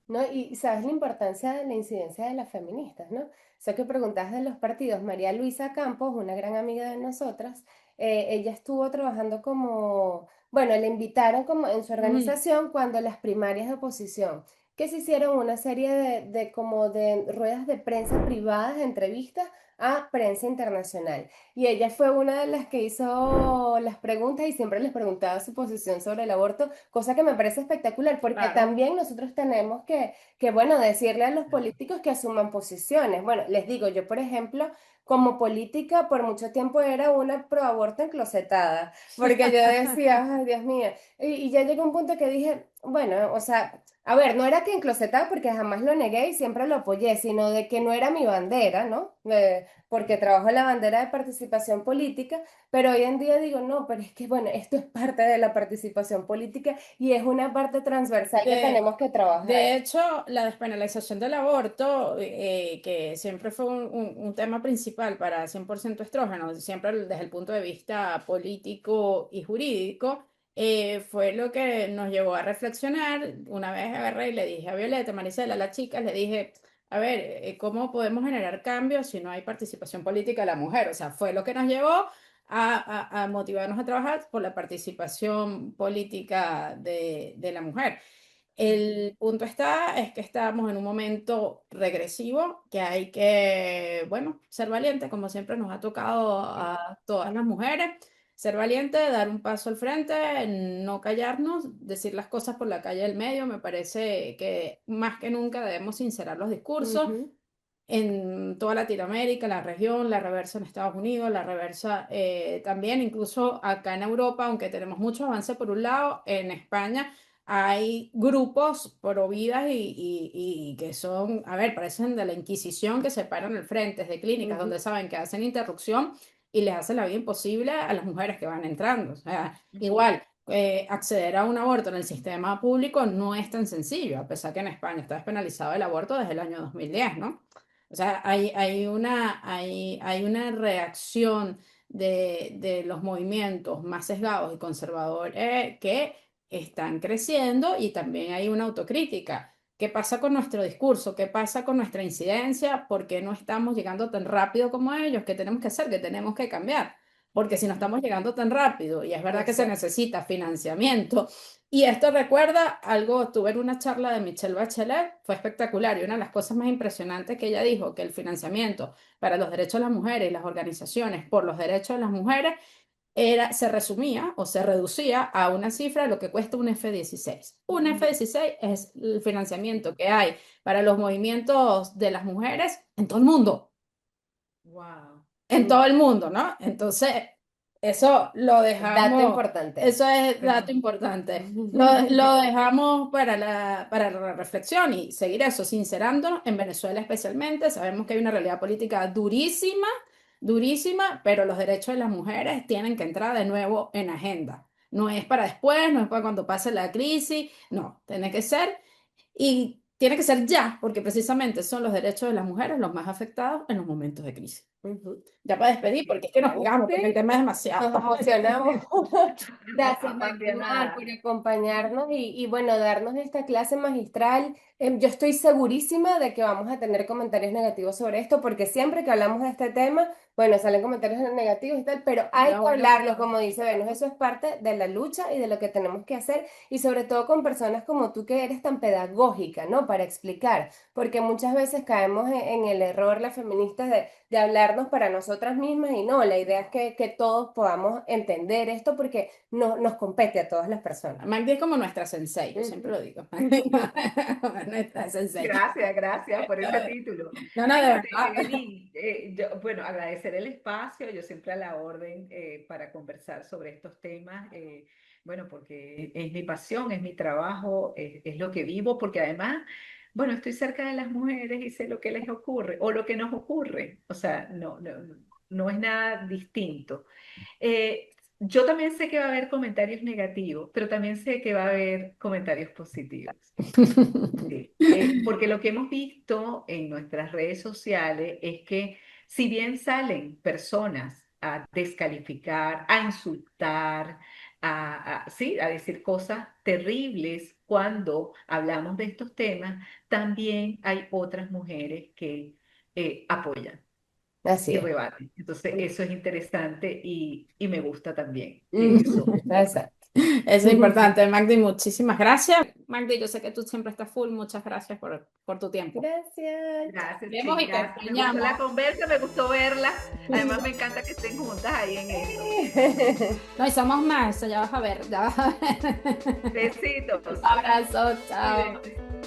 ¿No? Y sabes la importancia de la incidencia de las feministas, ¿no? Sé que preguntas de los partidos. María Luisa Campos, una gran amiga de nosotras, ella estuvo trabajando como, bueno, le invitaron como en su Mm, organización cuando las primarias de oposición, que se hicieron una serie de como de ruedas de prensa privadas, entrevistas a prensa internacional. Y ella fue una de las que hizo las preguntas y siempre les preguntaba su posición sobre el aborto, cosa que me parece espectacular, porque claro. también nosotros tenemos que, bueno, decirle a los políticos que asuman posiciones. Bueno, les digo, yo, por ejemplo, como política, por mucho tiempo era una pro aborto enclosetada, porque yo decía, ay, Dios mío, y ya llegó un punto que dije, bueno, o sea, a ver, no era que enclosetada porque jamás lo negué y siempre lo apoyé, sino de que no era mi bandera, ¿no? Porque trabajo en la bandera de participación política, pero hoy en día digo, no, pero es que, bueno, esto es parte de la participación política y es una parte transversal que De, tenemos que trabajar. de hecho, la despenalización del aborto, que siempre fue un tema principal para 100% estrógeno, siempre desde el punto de vista político y jurídico, fue lo que nos llevó a reflexionar. Una vez agarré y le dije a Violeta, Marisela, a las chicas, le dije, a ver, ¿cómo podemos generar cambios si no hay participación política de la mujer? O sea, fue lo que nos llevó a motivarnos a trabajar por la participación política de la mujer. El punto está, es que estamos en un momento regresivo, que hay que, bueno, ser valiente, como siempre nos ha tocado a todas las mujeres, ser valiente, dar un paso al frente, no callarnos, decir las cosas por la calle del medio. Me parece que más que nunca debemos sincerar los discursos Ujú. en toda Latinoamérica, la región, la reversa en Estados Unidos, la reversa también, incluso acá en Europa, aunque tenemos mucho avance por un lado, en España hay grupos pro vidas y que son, a ver, parecen de la Inquisición, que se paran al frente de clínicas donde saben que hacen interrupción y les hacen la vida imposible a las mujeres que van entrando. O sea, igual, acceder a un aborto en el sistema público no es tan sencillo, a pesar que en España está despenalizado el aborto desde el año 2010, ¿no? O sea, hay una reacción de los movimientos más sesgados y conservadores que están creciendo, y también hay una autocrítica. ¿Qué pasa con nuestro discurso? ¿Qué pasa con nuestra incidencia? ¿Por qué no estamos llegando tan rápido como ellos? ¿Qué tenemos que hacer? ¿Qué tenemos que cambiar? Porque si no estamos llegando tan rápido, y es verdad que se Exacto. necesita financiamiento, y esto recuerda algo, tuve en una charla de Michelle Bachelet, fue espectacular, y una de las cosas más impresionantes que ella dijo, que el financiamiento para los derechos de las mujeres y las organizaciones por los derechos de las mujeres se resumía o se reducía a una cifra de lo que cuesta un F-16. Un F-16 es el financiamiento que hay para los movimientos de las mujeres en todo el mundo, Wow. en todo el mundo, ¿no? Entonces, eso lo Dato dejamos, importante. eso es dato importante. Lo dejamos para la reflexión y seguir eso, sincerándonos. En Venezuela especialmente, sabemos que hay una realidad política durísima, durísima, pero los derechos de las mujeres tienen que entrar de nuevo en agenda. No es para después, no es para cuando pase la crisis, no, tiene que ser, y tiene que ser ya, porque precisamente son los derechos de las mujeres los más afectados en los momentos de crisis. Ujú. Ya para despedir, porque es que nos jugamos, porque el Sí, tema es nos demasiado. emocionamos. Gracias, Magdalena, por Apasionada. acompañarnos y bueno, darnos esta clase magistral. Yo estoy segurísima de que vamos a tener comentarios negativos sobre esto, porque siempre que hablamos de este tema, bueno, salen comentarios negativos y tal, pero hay No, que bueno, hablarlos, como dice Venus, eso es parte de la lucha y de lo que tenemos que hacer, y sobre todo con personas como tú que eres tan pedagógica, ¿no? Para explicar, porque muchas veces caemos en el error, las feministas, de hablarnos para nosotras mismas, y no, la idea es que todos podamos entender esto porque nos compete a todas las personas. Magdi es como nuestra sensei, yo siempre Ujú. lo digo. Nuestra sensei. Gracias, gracias por ese título. No, no, de Fíjate, verdad. Evelyn, bueno, agradecer el espacio, yo siempre a la orden para conversar sobre estos temas, bueno, porque es mi pasión, es mi trabajo, es lo que vivo, porque además, bueno, estoy cerca de las mujeres y sé lo que les ocurre o lo que nos ocurre, o sea, no es nada distinto. Eh, yo también sé que va a haber comentarios negativos, pero también sé que va a haber comentarios positivos. Sí, porque lo que hemos visto en nuestras redes sociales es que si bien salen personas a descalificar, a insultar, sí, a decir cosas terribles cuando hablamos de estos temas, también hay otras mujeres que apoyan Así y es. rebaten. Entonces, eso es interesante y me gusta también eso. Ujú. Exacto. Eso es importante, Magdi, muchísimas gracias. Magdi, yo sé que tú siempre estás full, muchas gracias por tu tiempo. Gracias. Gracias, Vemos y te chicas. Me gustó extrañamos. la conversa, me gustó verlas. Además, me encanta que estén juntas ahí en eso. No, y somos más, ya vas a ver, ya vas a ver. Besitos. Abrazo, chao. Cuídense.